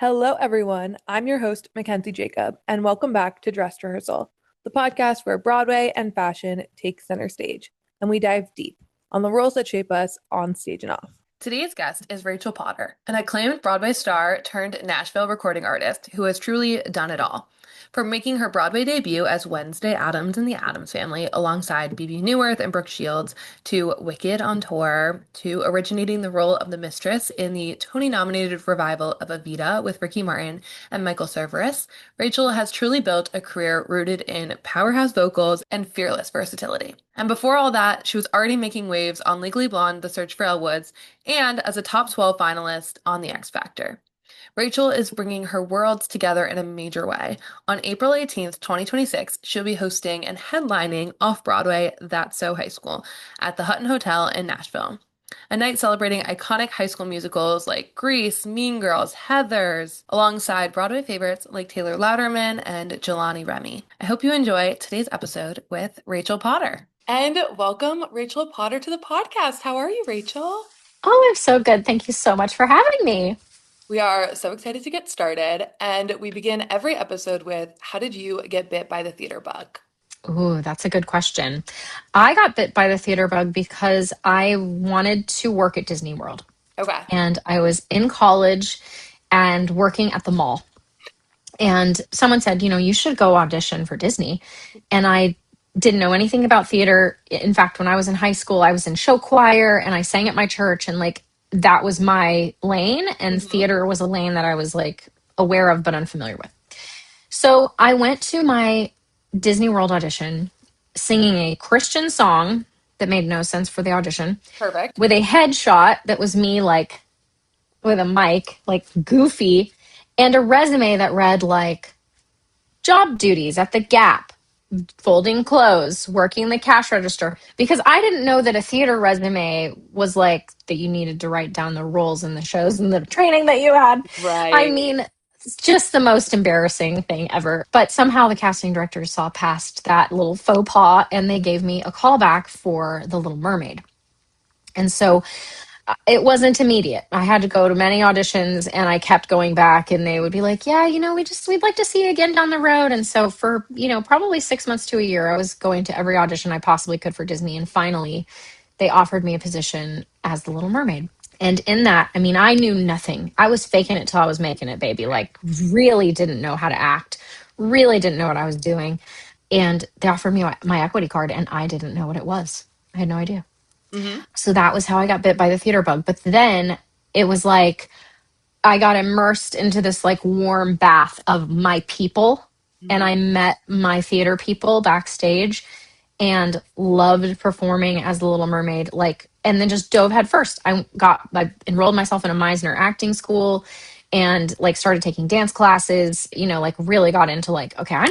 Hello, everyone. I'm your host, Mackenzie Jacob, and welcome back to Dress Rehearsal, the podcast where Broadway and fashion take center stage, and we dive deep on the roles that shape us on stage and off. Today's guest is Rachel Potter, an acclaimed Broadway star turned Nashville recording artist who has truly done it all. From making her Broadway debut as Wednesday Addams in the Addams Family alongside Bebe Neuwirth and Brooke Shields, to Wicked on tour, to originating the role of the Mistress in the Tony-nominated revival of Evita with Ricky Martin and Michael Cerveris, Rachel has truly built a career rooted in powerhouse vocals and fearless versatility. And before all that, she was already making waves on Legally Blonde: The Search for Elle Woods and as a top 12 finalist on The X Factor. Rachel is bringing her worlds together in a major way. On April 18th, 2026, she'll be hosting and headlining Off-Broadway That's So High School at the Hutton Hotel in Nashville. A night celebrating iconic high school musicals like Grease, Mean Girls, Heathers, alongside Broadway favorites like Taylor Louderman and Jelani Remy. I hope you enjoy today's episode with Rachel Potter. And welcome Rachel Potter to the podcast. How are you, Rachel? Oh, I'm so good. Thank you so much for having me. We are so excited to get started, and we begin every episode with, how did you get bit by the theater bug? Ooh, that's a good question. I got bit by the theater bug because I wanted to work at Disney World. Okay. And I was in college and working at the mall. And someone said, you should go audition for Disney. And I didn't know anything about theater. In fact, when I was in high school, I was in show choir and I sang at my church, and like that was my lane. And Mhm. theater was a lane that I was like aware of but unfamiliar with. So I went to my Disney World audition singing a Christian song that made no sense for the audition Perfect. with a headshot that was me like with a mic, like goofy, and a resume that read like job duties at the Gap, folding clothes, working the cash register, because I didn't know that a theater resume was like that you needed to write down the roles in the shows and the training that you had. I Right. mean, it's just the most embarrassing thing ever. But somehow the casting director saw past that little faux pas and they gave me a callback for The Little Mermaid. And so it wasn't immediate. I had to go to many auditions and I kept going back and they would be like, yeah, we'd like to see you again down the road. And so for, probably 6 months to a year, I was going to every audition I possibly could for Disney. And finally, they offered me a position as the Little Mermaid. And in that, I mean, I knew nothing. I was faking it till I was making it, baby. Like, really didn't know how to act, really didn't know what I was doing. And they offered me my equity card, and I didn't know what it was. I had no idea. Hmm. So that was how I got bit by the theater bug. But then it was like I got immersed into this like warm bath of my people, and Hmm. I met my theater people backstage and loved performing as the Little Mermaid, like, and then just dove head first. I enrolled myself in a Meisner acting school and like started taking dance classes, like really got into like, okay, I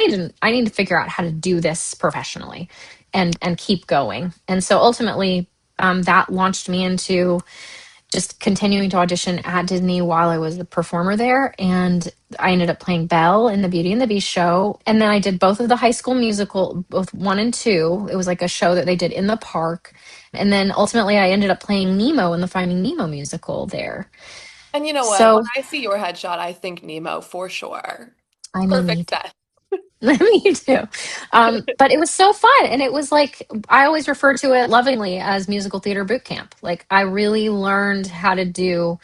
need to figure out how to do this professionally and keep going. And so ultimately that launched me into just continuing to audition at Disney while I was the performer there. And I ended up playing Belle in the Beauty and the Beast show. And then I did both of the High School Musical, both one and two. It was like a show that they did in the park. And then ultimately I ended up playing Nemo in the Finding Nemo musical there. And you know what? When So, I see your headshot, I think Nemo for sure. I mean, me Perfect too. set. Me too. But it was so fun. And it was like, I always refer to it lovingly as musical theater boot camp. Like, I really learned how to do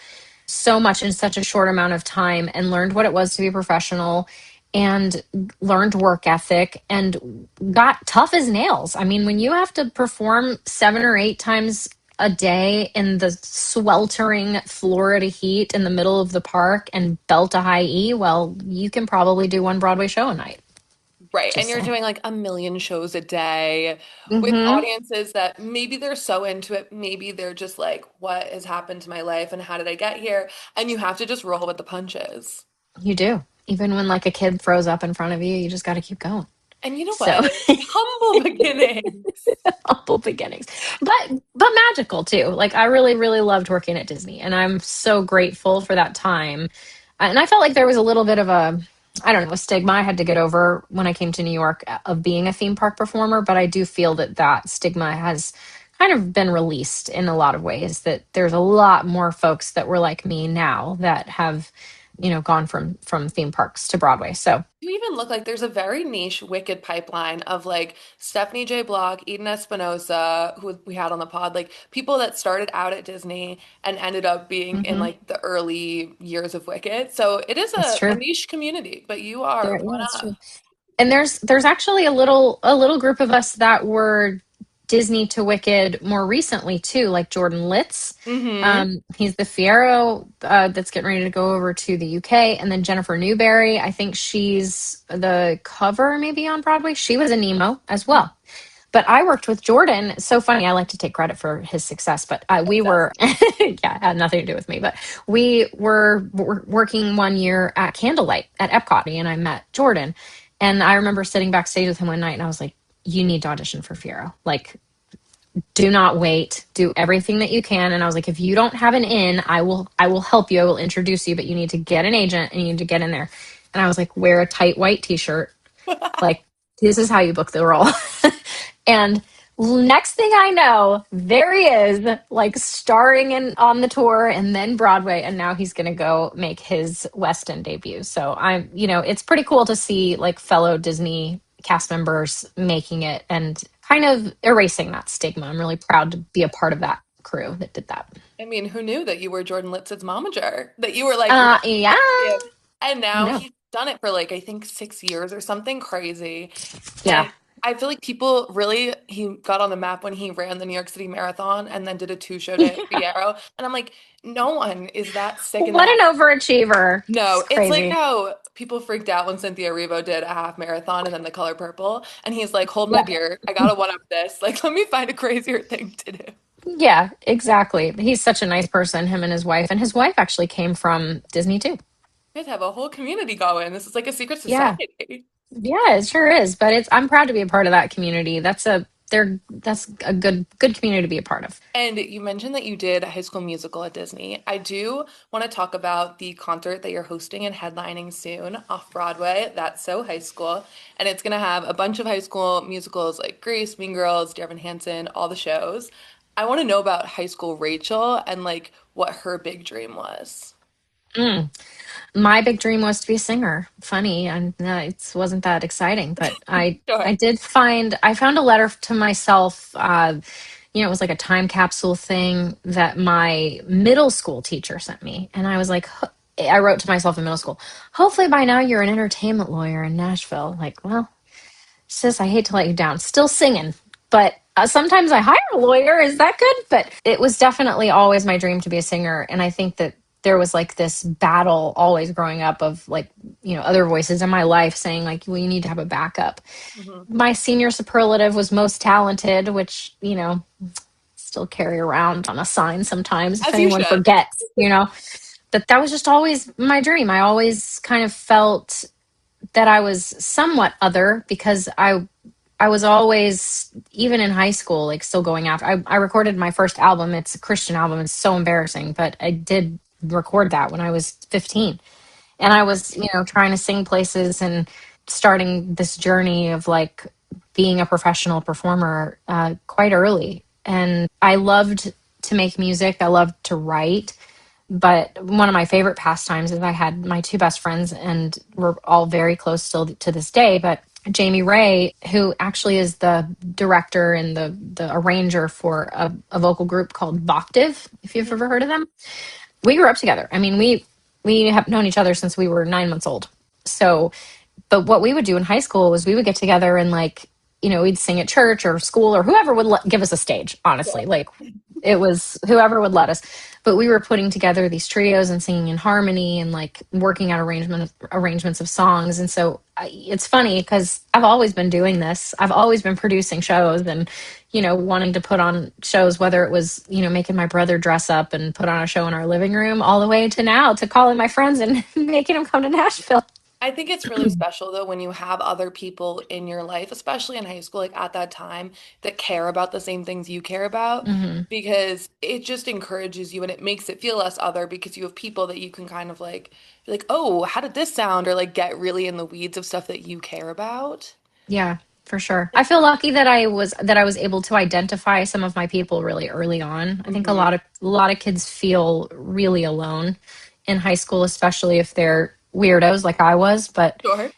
so much in such a short amount of time and learned what it was to be a professional and learned work ethic and got tough as nails. I mean, when you have to perform 7 or 8 times a day in the sweltering Florida heat in the middle of the park and belt a high E, well, you can probably do one Broadway show a night. Right. And Just you're saying. doing like a million shows a day with Hmm. audiences that maybe they're so into it, maybe they're just like, what has happened to my life and how did I get here? And you have to just roll with the punches. You do. Even when like a kid throws up in front of you, you just got to keep going. And you know So what? Humble beginnings. humble beginnings, but magical too. Like I really, really loved working at Disney, and I'm so grateful for that time. And I felt like there was a little bit of a, I don't know, a stigma I had to get over when I came to New York of being a theme park performer. But I do feel that that stigma has kind of been released in a lot of ways. That there's a lot more folks that were like me now that have gone from theme parks to Broadway. So You even look like there's a very niche Wicked pipeline of like Stephanie J. Block, Eden Espinosa, who we had on the pod, like people that started out at Disney and ended up being in mhm, like the early years of Wicked. So it is that's a true. niche community, but you are There, one yeah, it's up. true. And there's actually a little group of us that were Disney to Wicked more recently too, like Jordan Litz. Mm-hmm. He's the Fiero that's getting ready to go over to the UK, and then Jennifer Newberry. I think she's the cover maybe on Broadway. She was a Nemo as well. But I worked with Jordan. So funny. I like to take credit for his success, but we were, Obsessed. yeah, it had nothing to do with me. But we were working one year at Candlelight at Epcot, and I met Jordan. And I remember sitting backstage with him one night, and I was like, "You need to audition for Fiero. Like, do not wait. Do everything that you can." And I was like, "If you don't have an in, I will help you. I will introduce you, but you need to get an agent and you need to get in there." And I was like, "Wear a tight white t-shirt. Like, this is how you book the role." And next thing I know, there he is, like starring in on the tour and then Broadway, and now he's going to go make his West End debut. So it's pretty cool to see like fellow Disney cast members making it and kind of erasing that stigma. I'm really proud to be a part of that crew that did that. I mean, who knew that you were Jordan Litz's momager? That you were like right Yeah, there. And I now know. he's done it for like I think 6 years or something crazy. Yeah. And I feel like people really he got on the map when he ran the New York City Marathon and then did a two-show to Fiero. And I'm like, no one is that sick in the What head. an overachiever. It's No, it's like crazy. how people freaked out when Cynthia Erivo did a half marathon and then the color purple. And he's like, hold my Yeah. beer. I gotta one up this. Like, let me find a crazier thing to do. Yeah, exactly. He's such a nice person, him and his wife. And his wife actually came from Disney too. You guys have a whole community going. This is like a secret Yeah. society. Yeah, it sure is. But I'm proud to be a part of that community. That's a good community to be a part of. And you mentioned that you did a High School Musical at Disney. I do want to talk about the concert that you're hosting and headlining soon off Broadway. That's so high school. And it's going to have a bunch of high school musicals like Grease, Mean Girls, Dear Evan Hansen, all the shows. I want to know about high school Rachel and like what her big dream was. Mm. My big dream was to be a singer. Funny, and it wasn't that exciting, but I Sure. I did find I found a letter to myself. It was like a time capsule thing that my middle school teacher sent me, and I was like, I wrote to myself in middle school, hopefully by now you're an entertainment lawyer in Nashville. Like, well, sis, I hate to let you down. Still singing, but sometimes I hire a lawyer. Is that good? But it was definitely always my dream to be a singer. And I think that there was like this battle always growing up of like, other voices in my life saying, like, well, you need to have a backup. Mhm. My senior superlative was most talented, which, still carry around on a sign sometimes if As you anyone should. forgets. But that was just always my dream. I always kind of felt that I was somewhat other because I was always, even in high school, like still going after. I recorded my first album. It's a Christian album. It's so embarrassing, but I did record that when I was 15. And I was, trying to sing places and starting this journey of like being a professional performer quite early. And I loved to make music. I loved to write. But one of my favorite pastimes is I had my two best friends, and we're all very close still to this day. But Jamie Ray, who actually is the director and the arranger for a vocal group called Voctive, if you've ever heard of them, we grew up together. I mean, we have known each other since we were 9 months old. So, but what we would do in high school was we would get together and like, we'd sing at church or school or whoever would give us a stage, honestly. Like it was whoever would let us. But we were putting together these trios and singing in harmony and like working out arrangements of songs. And so it's funny because I've always been doing this. I've always been producing shows and, wanting to put on shows, whether it was, making my brother dress up and put on a show in our living room all the way to now to calling my friends and making them come to Nashville. I think it's really special though when you have other people in your life, especially in high school, like at that time, that care about the same things you care about, Hmm. because it just encourages you and it makes it feel less other because you have people that you can kind of like be like, oh, how did this sound? Or like get really in the weeds of stuff that you care about. Yeah, for sure. I feel lucky that I was able to identify some of my people really early on. I think a Hmm. lot of kids feel really alone in high school, especially if they're weirdos like I was. But Sure.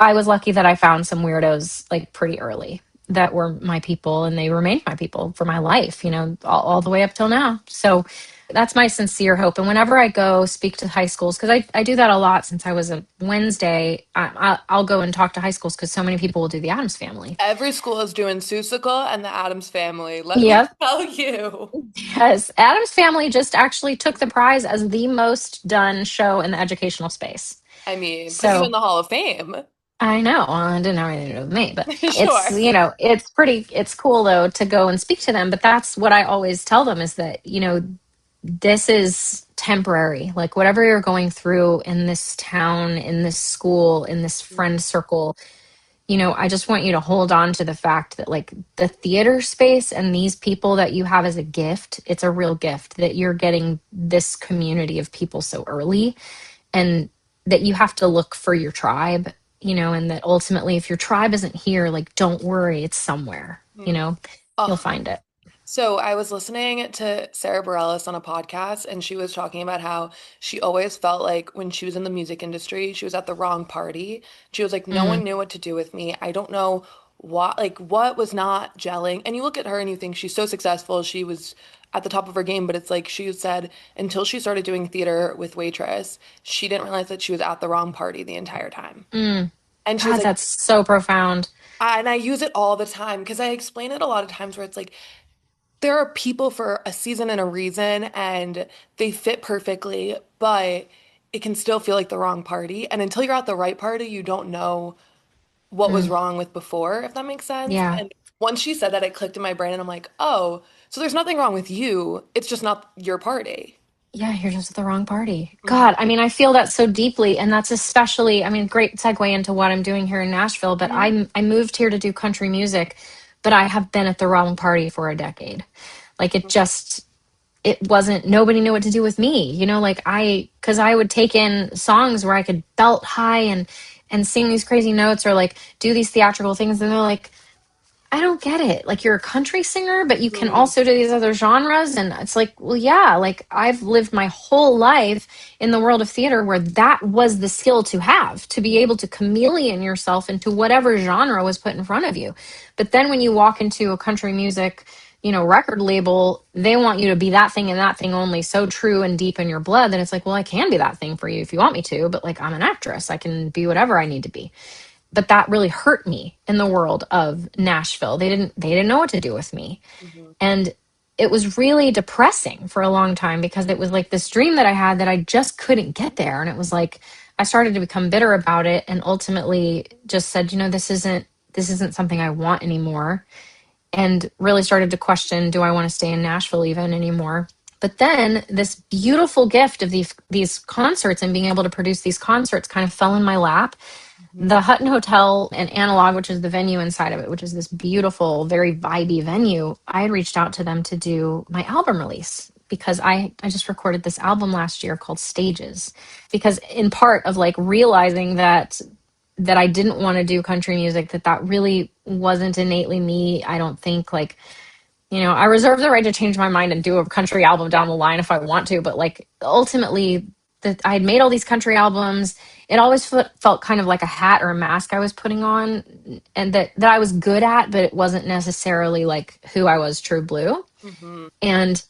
I was lucky that I found some weirdos like pretty early that were my people, and they remained my people for my life, all the way up till now. So that's my sincere hope. And whenever I go speak to high schools, because I do that a lot since I was a Wednesday, I'll go and talk to high schools because so many people will do the Addams Family. Every school is doing Seussical and the Addams Family. Let me Yep. tell you. Yes. Addams Family just actually took the prize as the most done show in the educational space. I mean, put you in So the Hall of Fame. I know. Well, it didn't have anything to do with me, but Sure. it's cool though to go and speak to them. But that's what I always tell them is that, this is temporary. Like whatever you're going through in this town, in this school, in this friend circle, I just want you to hold on to the fact that like the theater space and these people that you have as a gift, it's a real gift that you're getting this community of people so early, and that you have to look for your tribe, and that ultimately if your tribe isn't here, like don't worry, it's somewhere, you'll Oh, find it. so I was listening to Sarah Bareilles on a podcast, and she was talking about how she always felt like when she was in the music industry, she was at the wrong party. She was like, no Mm, one knew what to do with me. I don't know what was not gelling. And you look at her and you think she's so successful. She was at the top of her game, but it's like she said until she started doing theater with Waitress, she didn't realize that she was at the wrong party the entire time. mm. And she was God, like, that's so profound. and I use it all the time because I explain it a lot of times where it's like there are people for a season and a reason and they fit perfectly, but it can still feel like the wrong party. And until you're at the right party, you don't know what was Mm, wrong with before, if that makes sense. yeah. And once she said that, it clicked in my brain and I'm like, oh, so there's nothing wrong with you. It's just not your party. Yeah, you're just at the wrong party. Mhm. God, I mean, I feel that so deeply, and that's especially, I mean, great segue into what I'm doing here in Nashville. But Mhm. I moved here to do country music, but I have been at the wrong party for a decade. Like it wasn't. Nobody knew what to do with me. Like because I would take in songs where I could belt high and sing these crazy notes or like do these theatrical things, and they're like, I don't get it. Like you're a country singer, but you can Mhm. also do these other genres. And it's like, well, yeah, like I've lived my whole life in the world of theater where that was the skill to have, to be able to chameleon yourself into whatever genre was put in front of you. But then when you walk into a country music, record label, they want you to be that thing and that thing only, so true and deep in your blood that it's like, well, I can be that thing for you if you want me to, but like I'm an actress. I can be whatever I need to be. But that really hurt me in the world of Nashville. They didn't know what to do with me. Mhm. And it was really depressing for a long time because it was like this dream that I had that I just couldn't get there. And it was like I started to become bitter about it and ultimately just said, this isn't something I want anymore. And really started to question, do I want to stay in Nashville even anymore? But then this beautiful gift of these concerts and being able to produce these concerts kind of fell in my lap. Mhm. The Hutton Hotel and Analog, which is the venue inside of it, which is this beautiful, very vibey venue, I had reached out to them to do my album release because I just recorded this album last year called Stages. Because in part of like realizing that I didn't want to do country music, that really wasn't innately me. I don't think like, I reserve the right to change my mind and do a country album down the line if I want to, but like ultimately that I had made all these country albums. It always felt kind of like a hat or a mask I was putting on and that I was good at, but it wasn't necessarily like who I was true blue. Mhm. And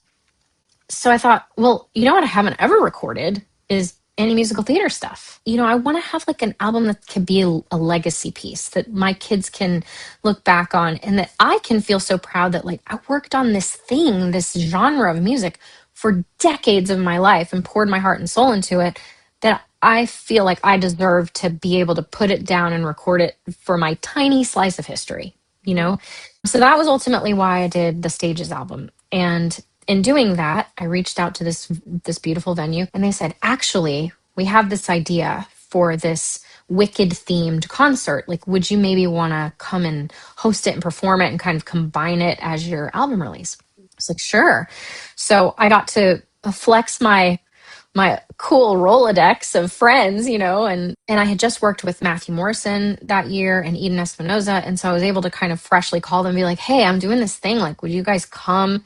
so I thought, well, you know what I haven't ever recorded is any musical theater stuff. I want to have like an album that can be a legacy piece that my kids can look back on and that I can feel so proud that like I worked on this thing, this genre of music for decades of my life and poured my heart and soul into it that I feel like I deserve to be able to put it down and record it for my tiny slice of history, you Mhm. know? So that was ultimately why I did the Stages album. And in doing that, I reached out to this beautiful venue and they said, "Actually, we have this idea for this Wicked themed concert. Like, would you maybe want to come and host it and perform it and kind of combine it as your album release?" I was like, "Sure." So I got to flex my my cool Rolodex of friends, and I had just worked with Matthew Morrison that year and Eden Espinoza. And so I was able to kind of freshly call them and be like, hey, I'm doing this thing. Like, would you guys come?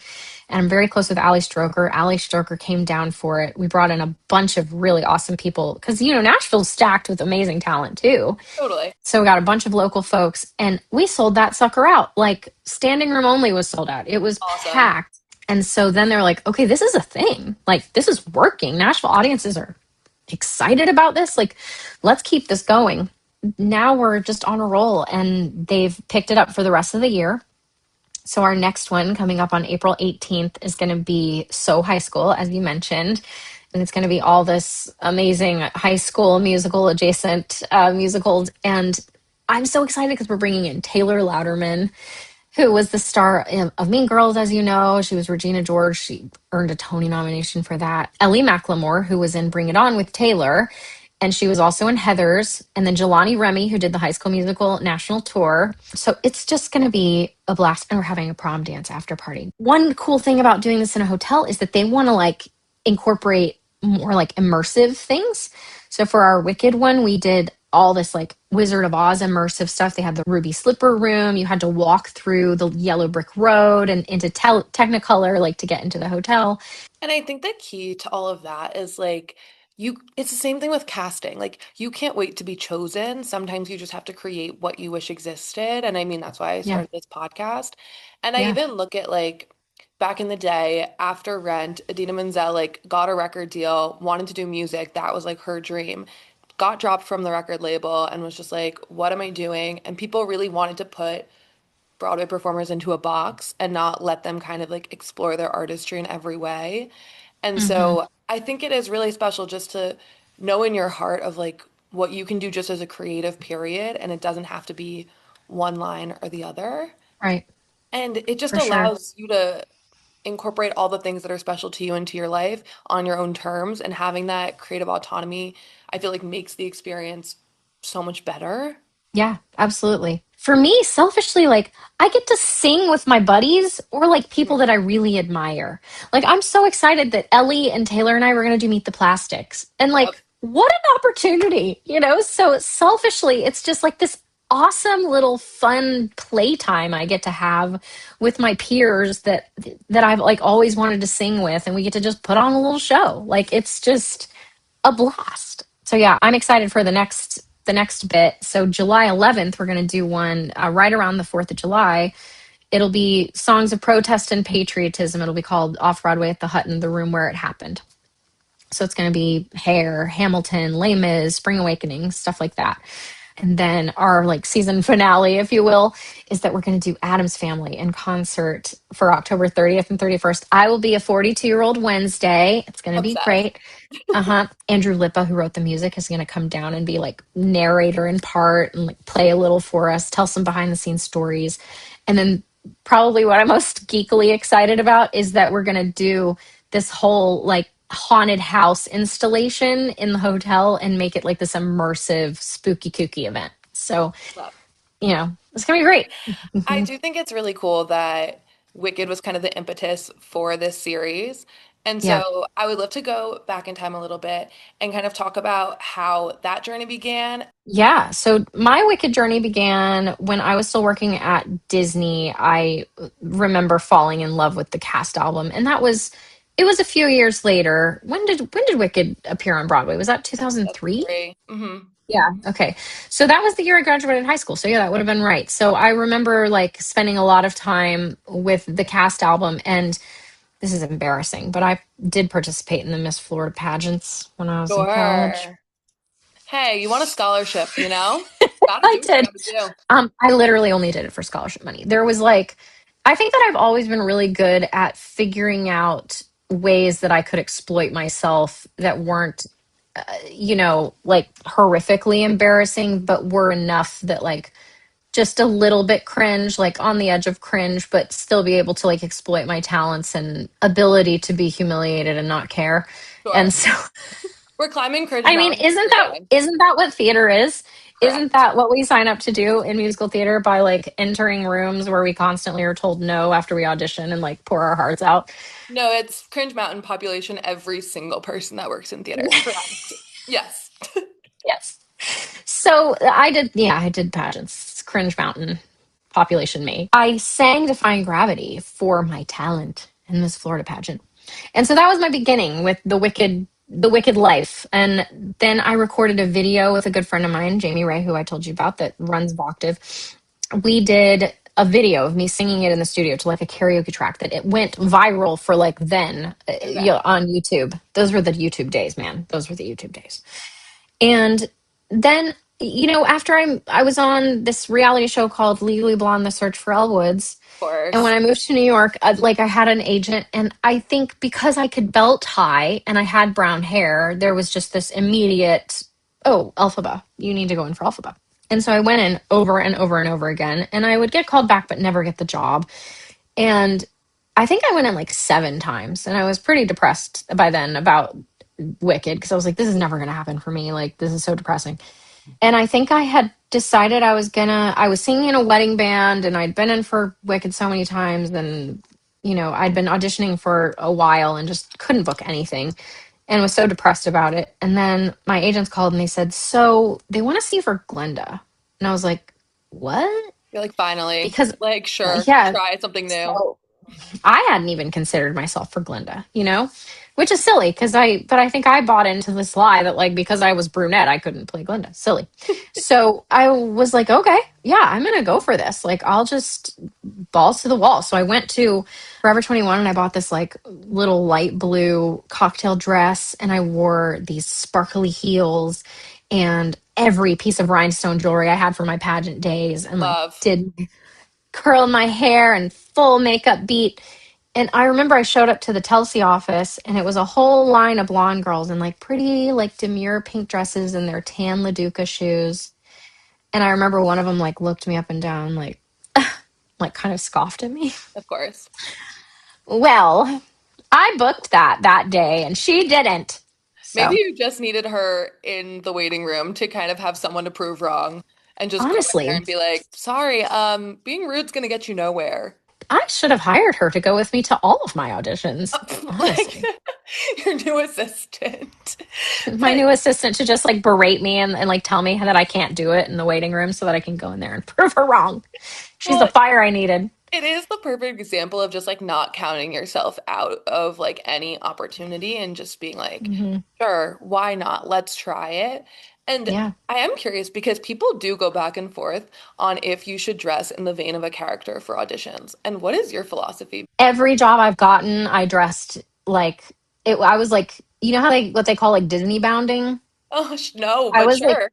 And I'm very close with Ali Stroker. Ali Stroker came down for it. We brought in a bunch of really awesome people because, Nashville's stacked with amazing talent too. Totally. So we got a bunch of local folks and we sold that sucker out. Like standing room only was sold out. It was Awesome. packed. And so then they're like, okay, this is a thing. Like this is working. Nashville audiences are excited about this. Like, let's keep this going. Now we're just on a roll and they've picked it up for the rest of the year. So our next one coming up on April 18th is going to be So High School, as you mentioned. And it's going to be all this amazing high school musical adjacent musicals. And I'm so excited because we're bringing in Taylor Louderman, who was the star of Mean Girls, as you know. She was Regina George. She earned a Tony nomination for that. Ellie Macklemore, who was in Bring It On with Taylor, and she was also in Heathers. And then Jelani Remy, who did the High School Musical national tour. So it's just going to be a blast. And we're having a prom dance after party. One cool thing about doing this in a hotel is that they want to like incorporate more like immersive things. So for our Wicked one, we did all this like Wizard of Oz immersive stuff. They had the Ruby Slipper room. You had to walk through the yellow brick road and into Technicolor, like to get into the hotel. And I think the key to all of that is like it's the same thing with casting. Like you can't wait to be chosen. Sometimes you just have to create what you wish existed. And I mean, that's why I Yeah. started this podcast. And I Yeah. even look at like back in the day after Rent, Adina Menzel like got a record deal, wanted to do music. That was like her dream. Got dropped from the record label and was just like, what am I doing? And people really wanted to put Broadway performers into a box and not let them kind of like explore their artistry in every way. And Hmm. so I think it is really special just to know in your heart of like what you can do just as a creative period, and it doesn't have to be one line or the other. Right. And it just For sure. allows you to incorporate all the things that are special to you into your life on your own terms, and having that creative autonomy, I feel like makes the experience so much better. Yeah, absolutely. For me, selfishly, like I get to sing with my buddies or like people that I really admire. Like I'm so excited that Ellie and Taylor and I were going to do Meet the Plastics. And Yep. like what an opportunity. So selfishly, it's just like this awesome little fun playtime I get to have with my peers that I've like always wanted to sing with, and we get to just put on a little show. Like it's just a blast. So yeah, I'm excited for the next bit. So July 11th, we're going to do one right around the 4th of July. It'll be songs of protest and patriotism. It'll be called Off-Broadway at the Hutton, the room where it happened. So it's going to be Hair, Hamilton, Les Mis, Spring Awakening, stuff like that. And then our like season finale, if you will, is that we're going to do Addams Family in concert for October 30th and 31st. I will be a 42-year-old Wednesday. It's going to be Obsessed. great. Uh-huh. Andrew Lippa, who wrote the music, is going to come down and be like narrator in part and like play a little for us, tell some behind the scenes stories. And then probably what I'm most geekily excited about is that we're going to do this whole like haunted house installation in the hotel and make it like this immersive spooky kooky event. So, Love. it's going to be great. I Mhm. do think it's really cool that Wicked was kind of the impetus for this series. And Yeah. so I would love to go back in time a little bit and kind of talk about how that journey began. Yeah. So my Wicked journey began when I was still working at Disney. I remember falling in love with the cast album, and it was a few years later. When did Wicked appear on Broadway? Was that 2003? 2003. Hmm. Yeah. Okay. So that was the year I graduated high school. So yeah, that would have been right. So I remember like spending a lot of time with the cast album, and this is embarrassing, but I did participate in the Miss Florida pageants when I was in college. Sure. Hey, you want a scholarship, you know? Gotta I do what you did. gotta do. I literally only did it for scholarship money. There was like, I think that I've always been really good at figuring out ways that I could exploit myself that weren't, like horrifically embarrassing, but were enough that like just a little bit cringe, like on the edge of cringe, but still be able to like exploit my talents and ability to be humiliated and not care. And Sure. so We're climbing cringe I mean, mountains isn't every that day. isn't that what theater is? Isn't Correct. that what we sign up to do in musical theater by like entering rooms where we constantly are told no after we audition and like pour our hearts out? No, it's Cringe Mountain population, every single person that works in theater. Correct. Yes. Yes. So I did pageants. It's Cringe Mountain population me. I sang Defying Gravity for my talent in this Florida pageant. And so that was my beginning with the wicked life. And then I recorded a video with a good friend of mine, Jamie Ray, who I told you about that runs Voctive. We did a video of me singing it in the studio to like a karaoke track that it went viral for like then Okay. on YouTube. Those were the YouTube days, man. Those were the YouTube days. And then, after I was on this reality show called Legally Blonde: The Search for Elwoods, Of and when course. I moved to New York, I had an agent, and I think because I could belt tie and I had brown hair, there was just this immediate, oh, Elphaba, you need to go in for Elphaba. And so I went in over and over and over again, and I would get called back but never get the job. And I think I went in like 7 times, and I was pretty depressed by then about Wicked because I was like, this is never going to happen for me. Like, this is so depressing. And I think I had decided I was singing in a wedding band and I'd been in for Wicked so many times. And, I'd been auditioning for a while and just couldn't book anything and was so depressed about it. And then my agents called and they said, so they want to see you for Glinda. And I was like, what? You're like, finally. Because, Like, sure, yeah. try something new. So I hadn't even considered myself for Glinda, which is silly but I think I bought into this lie that like because I was brunette, I couldn't play Glinda. Silly. So I was like, okay, yeah, I'm going to go for this. Like, I'll just balls to the wall. So I went to Forever 21 and I bought this like little light blue cocktail dress and I wore these sparkly heels and every piece of rhinestone jewelry I had for my pageant days and like Love. did curl my hair and full makeup beat. And I remember I showed up to the Telsey office and it was a whole line of blonde girls in like pretty, like demure pink dresses and their tan LaDuca shoes. And I remember one of them like looked me up and down, like kind of scoffed at me. Of course. Well, I booked that day and she didn't. Maybe So you just needed her in the waiting room to kind of have someone to prove wrong and just go in there honestly, and be like, sorry, being rude's gonna get you nowhere. I should have hired her to go with me to all of my auditions. Like Honestly. your new assistant. My But new assistant to just like berate me and like tell me that I can't do it in the waiting room so that I can go in there and prove her wrong. She's the well, fire I needed. it is the perfect example of just like not counting yourself out of like any opportunity and just being like, Hmm. sure, why not? Let's try it. And Yeah. I am curious because people do go back and forth on if you should dress in the vein of a character for auditions. And what is your philosophy? Every job I've gotten, I dressed like it. I was like, how what they call like Disney bounding. Oh, no, I but was like, sure.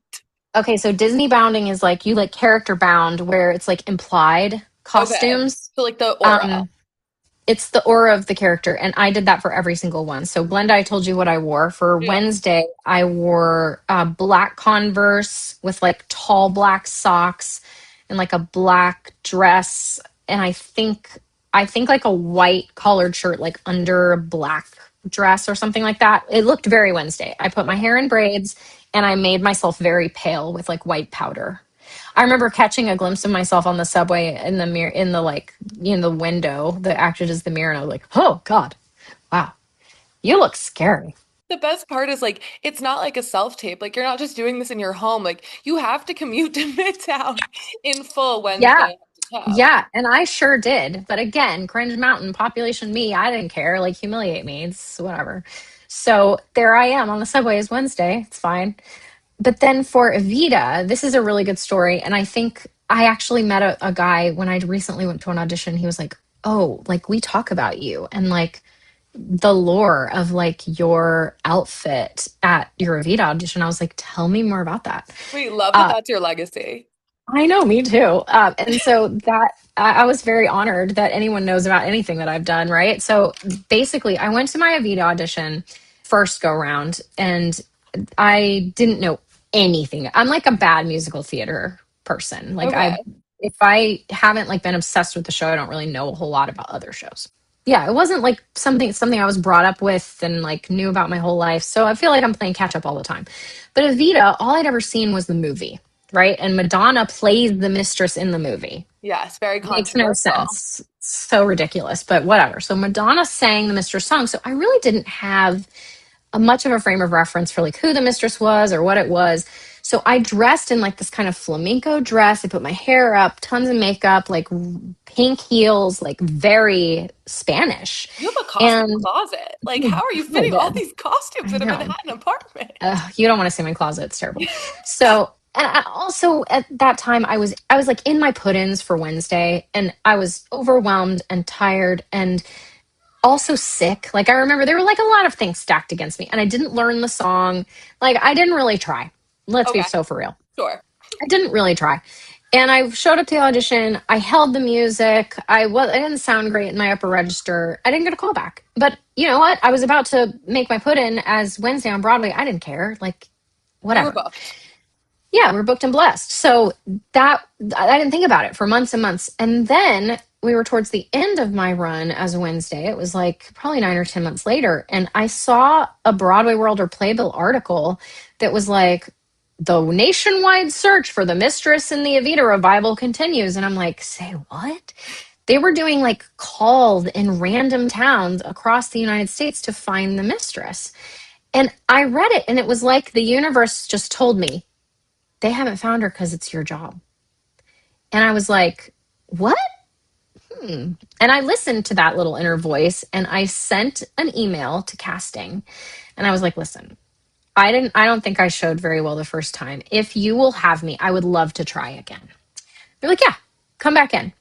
okay, so Disney bounding is like you like character bound where it's like implied Okay. costumes. So like the aura. Um, it's the aura of the character, and I did that for every single one. So Glenda, I told you what I wore for Yeah. Wednesday. I wore black Converse with like tall black socks and like a black dress, and I think like a white collared shirt like under a black dress or something like that. It looked very Wednesday. I put my hair in braids and I made myself very pale with like white powder. I remember catching a glimpse of myself on the subway in the mirror, in the like, the window that acted as the mirror, and I was like, "Oh God, wow, you look scary." The best part is like it's not like a self-tape. Like you're not just doing this in your home. Like you have to commute to Midtown in full Yeah, Wednesday head to toe. yeah, and I sure did. But again, cringe mountain population me, I didn't care. Like humiliate me, it's whatever. So there I am on the subway. It's Wednesday. It's fine. But then for Evita, this is a really good story. And I think I actually met a guy when I recently went to an audition. He was like, oh, like we talk about you and like the lore of like your outfit at your Evita audition. I was like, tell me more about that. We love that Uh, that's your legacy. I know, me too. And so that I was very honored that anyone knows about anything that I've done, right? So basically, I went to my Evita audition first go round, and I didn't know anything. I'm like a bad musical theater person. Like Okay. if I haven't like been obsessed with the show, I don't really know a whole lot about other shows. Yeah, it wasn't like something I was brought up with and like knew about my whole life. So I feel like I'm playing catch up all the time. But Evita, all I'd ever seen was the movie. right? And Madonna plays the mistress in the movie. Yes, very Makes no controversial. sense. So ridiculous, but whatever. So Madonna sang the mistress song. So I really didn't have a much of a frame of reference for like who the mistress was or what it was. So I dressed in like this kind of flamenco dress. I put my hair up, tons of makeup, like pink heels, like very Spanish. You have a costume And closet. Like, I how are you really fitting all did. these costumes I in a know. Manhattan apartment? You don't want to see my closet. It's terrible. So, and I also at that time I was like in my put-ins for Wednesday, and I was overwhelmed and tired and also sick. Like I remember there were like a lot of things stacked against me, and I didn't learn the song. Like I didn't really try. Let's be Okay, so for real. sure. I didn't really try. And I showed up to the audition. I held the music. I didn't sound great in my upper register. I didn't get a call back. But you know what? I was about to make my put in as Wednesday on Broadway. I didn't care. Like You were whatever. booked. Yeah, we're booked and blessed. So that I didn't think about it for months and months. And then we were towards the end of my run as a Wednesday. It was like probably 9 or 10 months later. And I saw a Broadway World or Playbill article that was like, the nationwide search for the Mistress and the Evita revival continues. And I'm like, say what? They were doing like calls in random towns across the United States to find the Mistress. And I read it, and it was like the universe just told me, they haven't found her because it's your job. And I was like, what? And I listened to that little inner voice, and I sent an email to casting. And I was like, listen, I don't think I showed very well the first time. If you will have me, I would love to try again. They're like, yeah, come back in.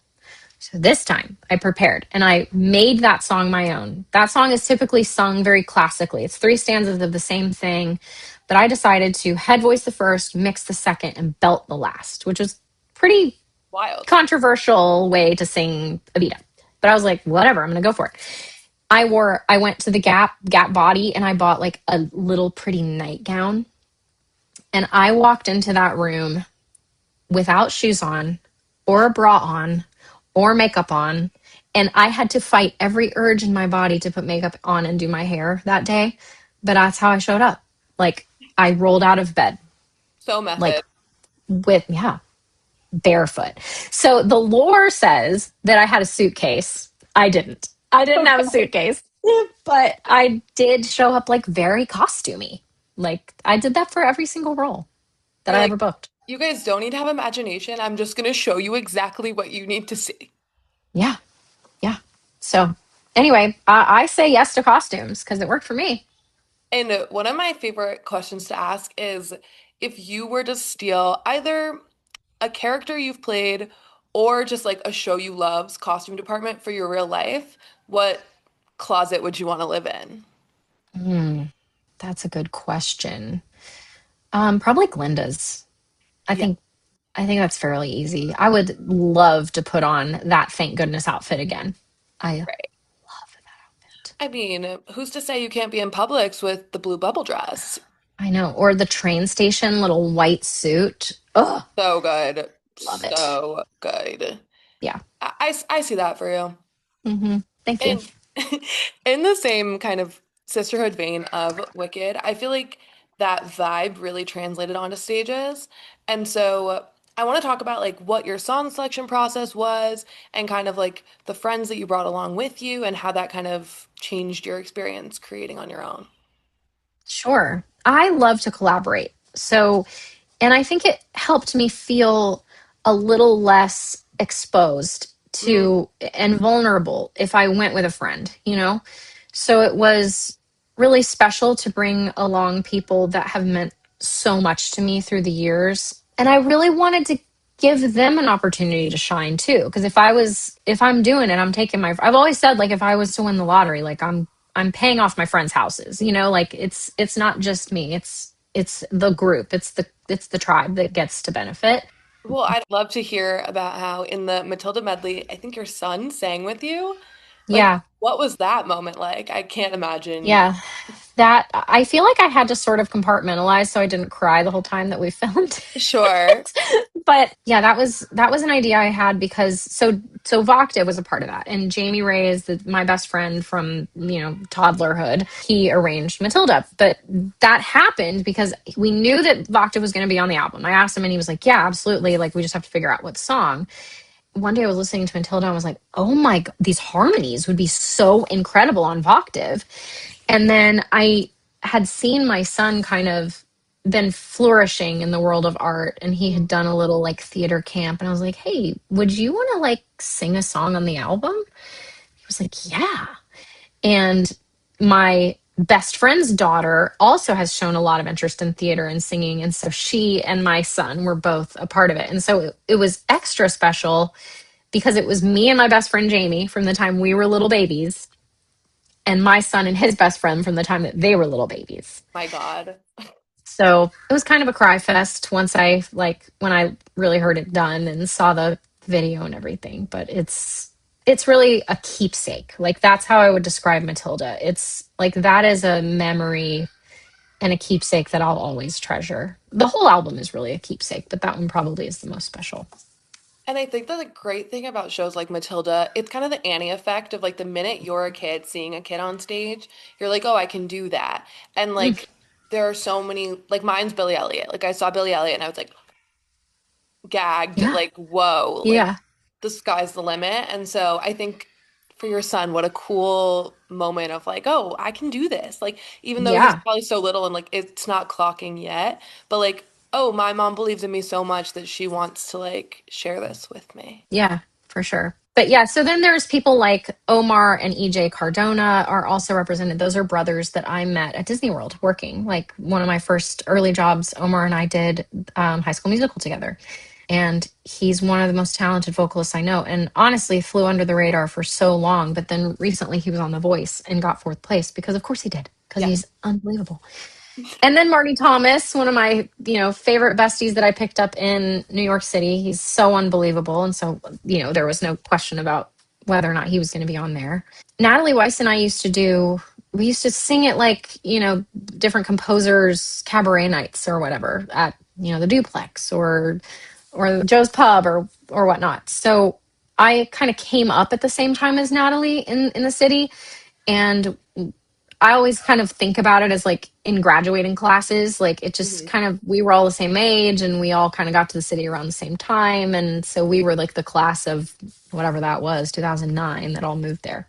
So this time I prepared and I made that song my own. That song is typically sung very classically. It's three stanzas of the same thing, but I decided to head voice the first, mix the second, and belt the last, which was pretty Wild. controversial way to sing Evita. But I was like, whatever, I'm gonna go for it. I went to the Gap Body, and I bought like a little pretty nightgown. And I walked into that room without shoes on or a bra on or makeup on. And I had to fight every urge in my body to put makeup on and do my hair that day. But that's how I showed up. Like I rolled out of bed, So like method. with, yeah, barefoot. So the lore says that I had a suitcase. I didn't. I didn't have a Okay. suitcase, but I did show up like very costumey. Like I did that for every single role that You're I like, ever booked. you guys don't need to have imagination. I'm just gonna show you exactly what you need to see. Yeah. Yeah. So anyway, I say yes to costumes because it worked for me. And one of my favorite questions to ask is if you were to steal either a character you've played or just like a show you love's costume department for your real life, what closet would you want to live in? Hmm, that's a good question. Probably Glinda's. I Yeah, think I think that's fairly easy. I would love to put on that thank goodness outfit again. I love right. it. I mean, who's to say you can't be in Publix with the blue bubble dress? I know. Or the train station little white suit. Oh, So good. love it. So good. Yeah. I see that for you. Thank you. And in the same kind of sisterhood vein of Wicked, I feel like that vibe really translated onto stages. And so I want to talk about like what your song selection process was and kind of like the friends that you brought along with you and how that kind of changed your experience creating on your own. Sure. I love to collaborate. So, and I think it helped me feel a little less exposed Mm, to and vulnerable if I went with a friend, you know? So it was really special to bring along people that have meant so much to me through the years. And I really wanted to give them an opportunity to shine too. Because if I'm doing it, I'm taking I've always said, like, if I was to win the lottery, like, I'm paying off my friends' houses, you know, like it's not just me. It's the group. It's the tribe that gets to benefit. well, I'd love to hear about how in the Matilda medley, I think your son sang with you. Like, Yeah. what was that moment like? I can't imagine. Yeah. that I feel like I had to sort of compartmentalize so I didn't cry the whole time that we filmed Sure. it. But yeah, that was an idea I had because so Vokta was a part of that, and Jamie Ray is my best friend from toddlerhood. He arranged Matilda, but that happened because we knew that Vokta was going to be on the album. I asked him, and he was like, "Yeah, absolutely. Like we just have to figure out what song." One day I was listening to Matilda and I was like, oh my God, these harmonies would be so incredible on Voctave. And then I had seen my son kind of been flourishing in the world of art, and he had done a little like theater camp. And I was like, hey, would you want to like sing a song on the album? He was like, yeah. And my best friend's daughter also has shown a lot of interest in theater and singing. And so she and my son were both a part of it. And so it was extra special because it was me and my best friend Jamie from the time we were little babies, and my son and his best friend from the time that they were little babies. My God. So it was kind of a cry fest once when I really heard it done and saw the video and everything. But it's really a keepsake. Like that's how I would describe Matilda. It's like that is a memory and a keepsake that I'll always treasure. The whole album is really a keepsake, but that one probably is the most special. And I think that the great thing about shows like Matilda, it's kind of the Annie effect of like the minute you're a kid seeing a kid on stage, you're like, oh, I can do that. And Mm, like there are so many, like mine's Billy Elliot. Like I saw Billy Elliot and I was like gagged, yeah. like, whoa, like Yeah. the sky's the limit. And so I think for your son, what a cool moment of like, oh, I can do this. Like, even though he's Yeah. probably so little and like it's not clocking yet, but like, oh, my mom believes in me so much that she wants to like share this with me. Yeah, for sure. But yeah, so then there's people like Omar and EJ Cardona are also represented. Those are brothers that I met at Disney World working. Like one of my first early jobs, Omar and I did High School Musical together. And he's one of the most talented vocalists I know. And honestly, flew under the radar for so long. But then recently he was on The Voice and got fourth place because, of course, he did, because Yeah. he's unbelievable. And then Marty Thomas, one of my, favorite besties that I picked up in New York City. He's so unbelievable. And so, there was no question about whether or not he was going to be on there. Natalie Weiss and I we used to sing at like, different composers' cabaret nights or whatever at, the Duplex or Joe's Pub or whatnot. So I kind of came up at the same time as Natalie in the city. And I always kind of think about it as like in graduating classes, like it just Mhm. kind of, we were all the same age and we all kind of got to the city around the same time. And so we were like the class of whatever that was, 2009, that all moved there.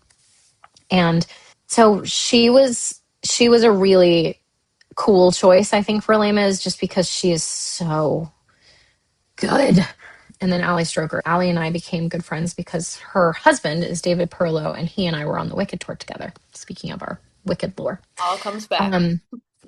And so she was a really cool choice, I think, for Lema, is just because she is so good. And then Ali Stroker. Ali and I became good friends because her husband is David Perlow, and he and I were on the Wicked tour together. Speaking of our Wicked lore, All comes back. um,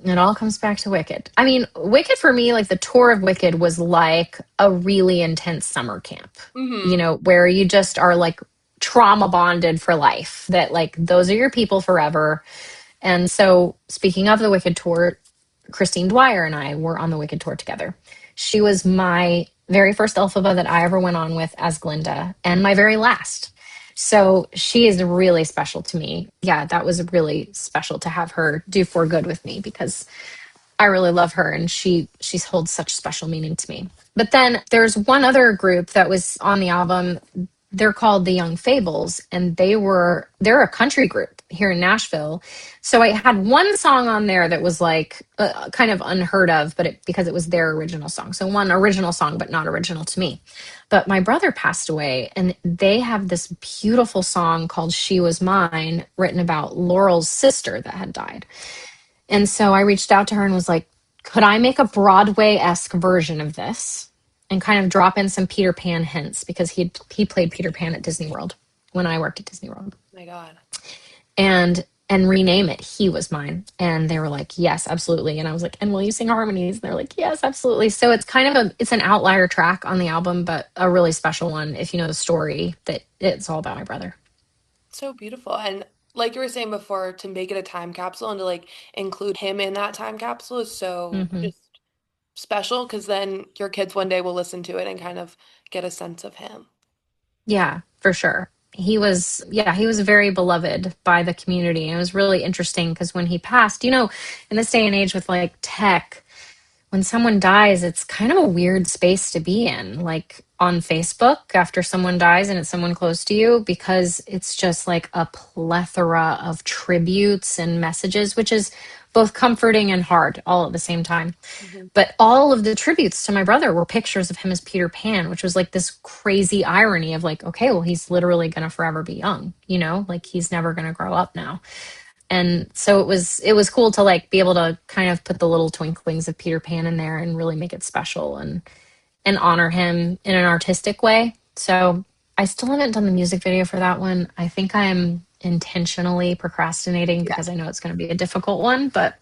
it all comes back to Wicked. I mean, Wicked for me, like the tour of Wicked was like a really intense summer camp, Hmm. where you just are like trauma bonded for life. That like those are your people forever. And so, speaking of the Wicked tour, Christine Dwyer and I were on the Wicked tour together. She was my very first Elphaba that I ever went on with as Glinda, and my very last. So she is really special to me. Yeah, that was really special to have her do for good with me because I really love her, and she holds such special meaning to me. But then there's one other group that was on the album. They're called the Young Fables, and they're a country group here in Nashville. So I had one song on there that was like kind of unheard of, but because it was their original song. So one original song, but not original to me. But my brother passed away, and they have this beautiful song called "She Was Mine," written about Laurel's sister that had died. And so I reached out to her and was like, could I make a Broadway esque version of this and kind of drop in some Peter Pan hints, because he played Peter Pan at Disney World when I worked at Disney World, My God. and rename it He Was Mine. And they were like, yes, absolutely. And I was like, and will you sing harmonies? And they're like, yes, absolutely. So it's kind of it's an outlier track on the album, but a really special one if you know the story, that it's all about my brother. So beautiful. And like you were saying before, to make it a time capsule and to like include him in that time capsule is so Hmm. just special because then your kids one day will listen to it and kind of get a sense of him. Yeah, for sure. he was very beloved by the community. And it was really interesting because when he passed, in this day and age with like tech, when someone dies, it's kind of a weird space to be in, like on Facebook after someone dies and it's someone close to you, because it's just like a plethora of tributes and messages, which is both comforting and hard all at the same time. Mhm. But all of the tributes to my brother were pictures of him as Peter Pan, which was like this crazy irony of like, okay, well, he's literally going to forever be young, like he's never going to grow up now. And so it was cool to like be able to kind of put the little twinklings of Peter Pan in there and really make it special and honor him in an artistic way. So I still haven't done the music video for that one. I think I'm intentionally procrastinating because I know it's going to be a difficult one, but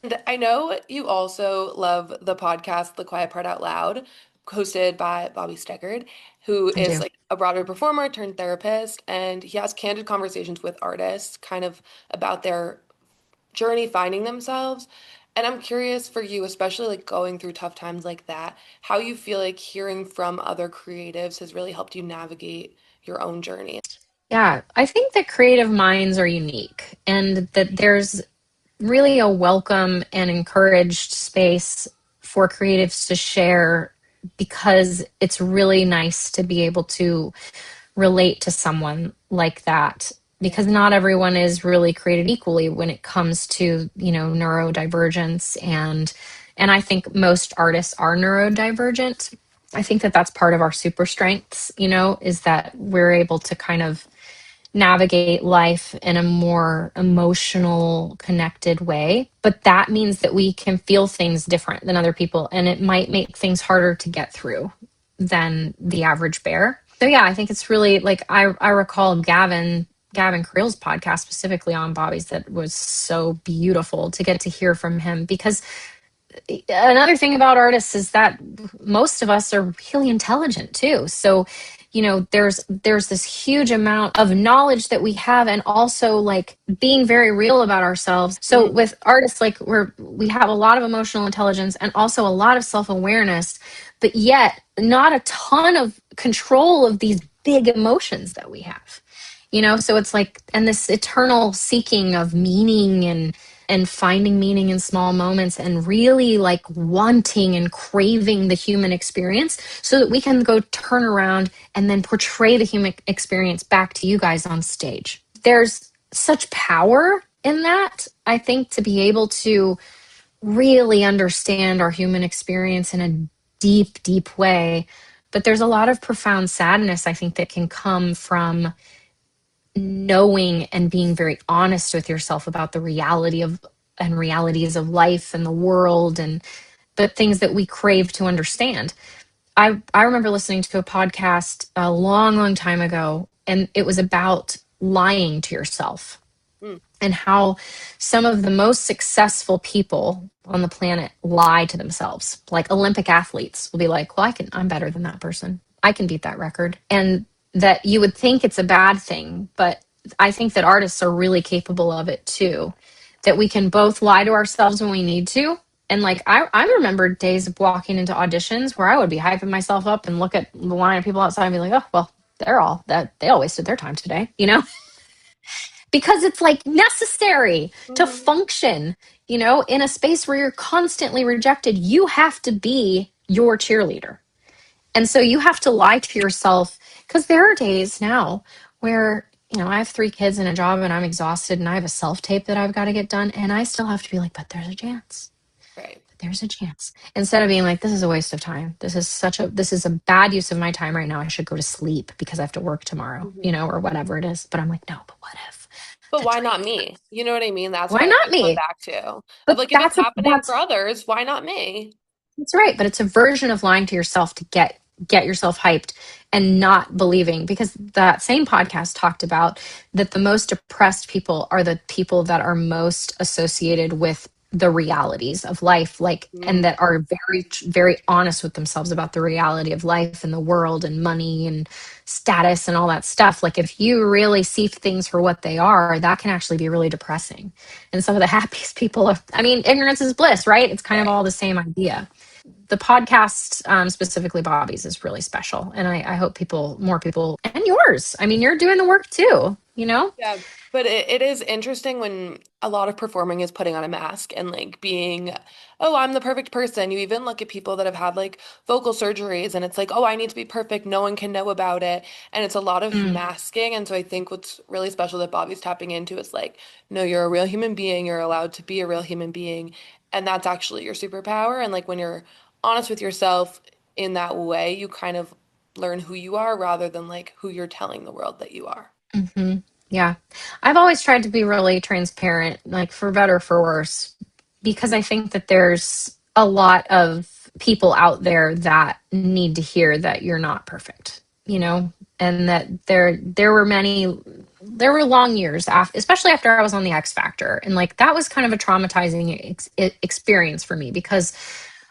And I know you also love the podcast The Quiet Part Out Loud, hosted by Bobby Steggard, who I is do. like a Broadway performer turned therapist, and he has candid conversations with artists kind of about their journey finding themselves. And I'm curious for you, especially like going through tough times like that, how you feel like hearing from other creatives has really helped you navigate your own journey. Yeah, I think that creative minds are unique and that there's really a welcome and encouraged space for creatives to share, because it's really nice to be able to relate to someone like that, Yeah. because not everyone is really created equally when it comes to neurodivergence, and I think most artists are neurodivergent. I think that that's part of our super strengths, is that we're able to kind of navigate life in a more emotional, connected way. But that means that we can feel things different than other people, and it might make things harder to get through than the average bear. So yeah, I think it's really like I recall Gavin Creel's podcast specifically on Bobby's that was so beautiful to get to hear from him, because another thing about artists is that most of us are really intelligent too. So, there's this huge amount of knowledge that we have, and also like being very real about ourselves. So with artists, like we have a lot of emotional intelligence and also a lot of self-awareness, but yet not a ton of control of these big emotions that we have. So it's like, and this eternal seeking of meaning and finding meaning in small moments, and really like wanting and craving the human experience so that we can go turn around and then portray the human experience back to you guys on stage. There's such power in that, I think, to be able to really understand our human experience in a deep, deep way. But there's a lot of profound sadness, I think, that can come from knowing and being very honest with yourself about the reality of and realities of life and the world, and the things that we crave to understand. I remember listening to a podcast a long, long time ago, and it was about lying to yourself Mm. and how some of the most successful people on the planet lie to themselves. Like Olympic athletes will be like, well, I'm better than that person. I can beat that record. And that you would think it's a bad thing, but I think that artists are really capable of it too. That we can both lie to ourselves when we need to. And like I remember days of walking into auditions where I would be hyping myself up and look at the line of people outside and be like, oh well, they all wasted their time today, because it's like necessary to Mhm. function, in a space where you're constantly rejected. You have to be your cheerleader. And so you have to lie to yourself, because there are days now where, I have 3 kids and a job and I'm exhausted and I have a self tape that I've got to get done. And I still have to be like, but there's a chance. Right. But there's a chance. Instead of being like, this is a waste of time. This is a bad use of my time right now. I should go to sleep because I have to work tomorrow, Mhm. or whatever it is. But I'm like, no, but what if But the why not dream? me? You know what I mean? That's Why what I not always come me? back to. Of But like, if it's happening for that's others, why not me? That's right, but it's a version of lying to yourself to get yourself hyped and not believing, because that same podcast talked about that the most depressed people are the people that are most associated with the realities of life, like, and Mm. that are very very honest with themselves about the reality of life and the world and money and status and all that stuff. Like if you really see things for what they are, that can actually be really depressing. And some of the happiest people are, I mean, ignorance is bliss, right? It's kind of Right. all the same idea. the podcast, specifically Bobby's, is really special. And I hope more people, and yours. I mean, you're doing the work too, you know? Yeah, but it is interesting when a lot of performing is putting on a mask and like being, oh, I'm the perfect person. You even look at people that have had like vocal surgeries and it's like, oh, I need to be perfect. No one can know about it. And it's a lot of Mm, masking. And so I think what's really special that Bobby's tapping into is like, no, you're a real human being. You're allowed to be a real human being. And that's actually your superpower. And like when you're honest with yourself in that way, you kind of learn who you are rather than like who you're telling the world that you are. hmm Yeah. I've always tried to be really transparent, like for better or for worse, because I think that there's a lot of people out there that need to hear that you're not perfect, and that there were long years after, especially after I was on the X Factor, and like that was kind of a traumatizing experience for me because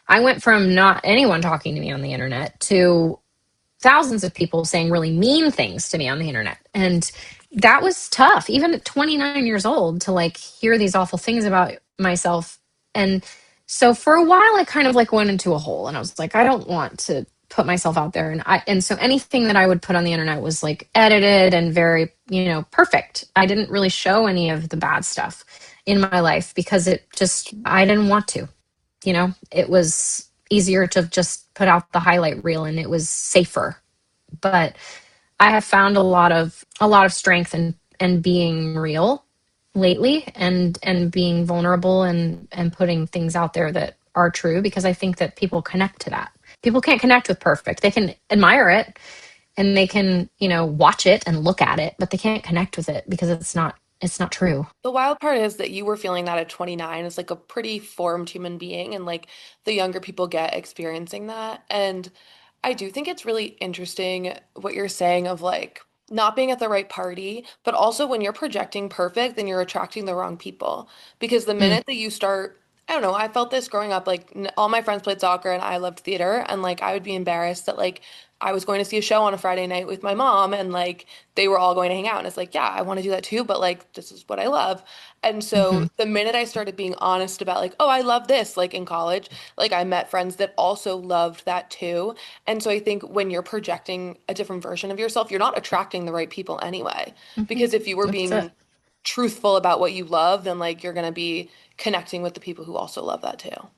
I went from not anyone talking to me on the internet to thousands of people saying really mean things to me on the internet. And that was tough, even at 29 years old, to like hear these awful things about myself. And so for a while, I kind of like went into a hole and I was like, I don't want to put myself out there. And so anything that I would put on the internet was like edited and very, perfect. I didn't really show any of the bad stuff in my life because I didn't want to. It was easier to just put out the highlight reel and it was safer. But I have found a lot of strength in being real lately and being vulnerable and putting things out there that are true, because I think that people connect to that. People can't connect with perfect. They can admire it and they can, watch it and look at it, but they can't connect with it because it's not true. The wild part is that you were feeling that at 29 as like a pretty formed human being, and like the younger people get experiencing that. And I do think it's really interesting what you're saying of like not being at the right party, but also when you're projecting perfect, then you're attracting the wrong people. Because the Mm, minute that you start, I don't know, I felt this growing up, like all my friends played soccer and I loved theater, and like I would be embarrassed that like I was going to see a show on a Friday night with my mom and like they were all going to hang out. And it's like, yeah, I want to do that too, but like this is what I love. And so mhm. the minute I started being honest about like, oh, I love this, like in college, like I met friends that also loved that too. And so I think when you're projecting a different version of yourself, you're not attracting the right people anyway. Mhm. Because if you were That's it. being truthful about what you love, then like you're going to be connecting with the people who also love that too.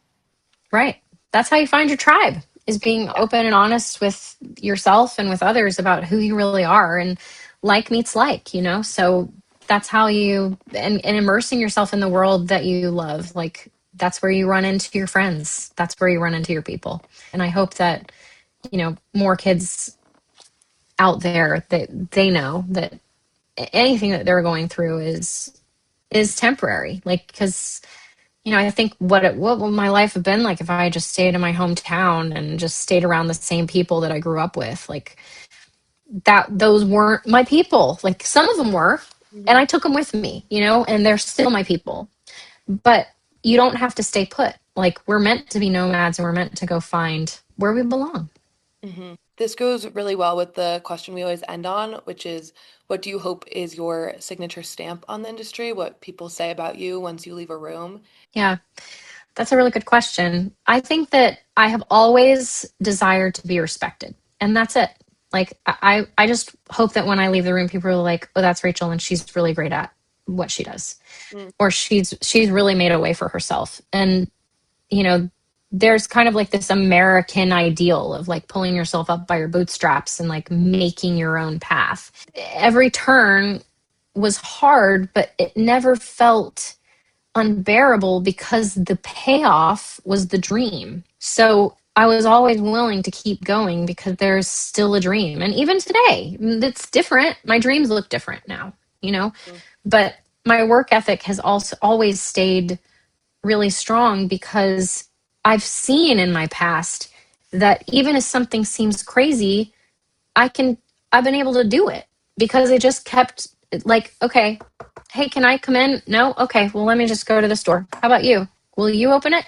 Right. That's how you find your tribe, is being Yeah. open and honest with yourself and with others about who you really are. And like meets like. So that's how and immersing yourself in the world that you love. Like that's where you run into your friends. That's where you run into your people. And I hope that, more kids out there, that they know that anything that they're going through is temporary. Like, because I think what would my life have been like if I just stayed in my hometown and just stayed around the same people that I grew up with? Like that, those weren't my people. Like some of them were, and Mhm. I took them with me, and they're still my people. But you don't have to stay put. Like we're meant to be nomads and we're meant to go find where we belong. This goes really well with the question we always end on, which is what do you hope is your signature stamp on the industry? What people say about you once you leave a room? Yeah, that's a really good question. I think that I have always desired to be respected, and that's it. Like I just hope that when I leave the room, people are like, "Oh, that's Rachel, and she's really great at what she does, Mm. or she's really made a way for herself." And you know, there's kind of like this American ideal of like pulling yourself up by your bootstraps and like making your own path. Every turn was hard, but it never felt unbearable because the payoff was the dream. So I was always willing to keep going because there's still a dream. And even today, it's different. My dreams look different now. But my work ethic has also always stayed really strong because I've seen in my past that even if something seems crazy, I can I've been able to do it because it just kept like, okay, hey, can I come in? No? Okay, well, let me just go to the store. How about you? Will you open it?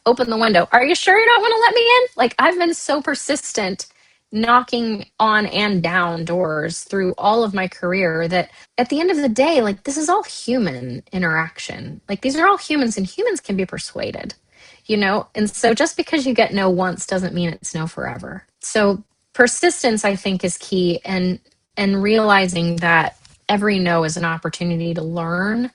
Open the window. Are you sure you don't want to let me in? Like, I've been so persistent knocking on and down doors through all of my career that at the end of the day, like, this is all human interaction. Like, these are all humans and humans can be persuaded. And so just because you get no once doesn't mean it's no forever. So persistence, I think, is key, and realizing that every no is an opportunity to learn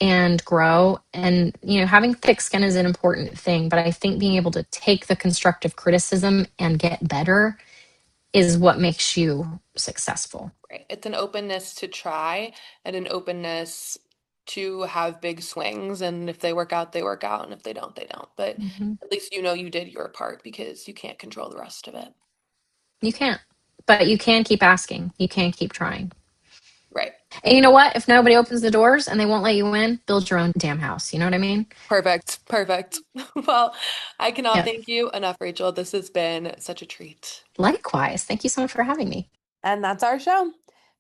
and grow. And having thick skin is an important thing, but I think being able to take the constructive criticism and get better is what makes you successful. Right. It's an openness to try and an openness to have big swings. And if they work out, they work out. And if they don't, they don't. But Mhm. at least you know you did your part because you can't control the rest of it. You can't, but you can keep asking. You can keep trying. Right. And you know what? If nobody opens the doors and they won't let you in, build your own damn house. You know what I mean? Perfect. Perfect. Well, I cannot Yeah. thank you enough, Rachel. This has been such a treat. Likewise. Thank you so much for having me. And that's our show.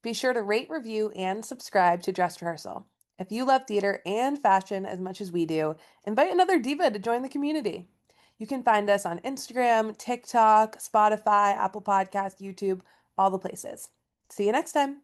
Be sure to rate, review, and subscribe to Dress Rehearsal. If you love theater and fashion as much as we do, invite another diva to join the community. You can find us on Instagram, TikTok, Spotify, Apple Podcast, YouTube, all the places. See you next time.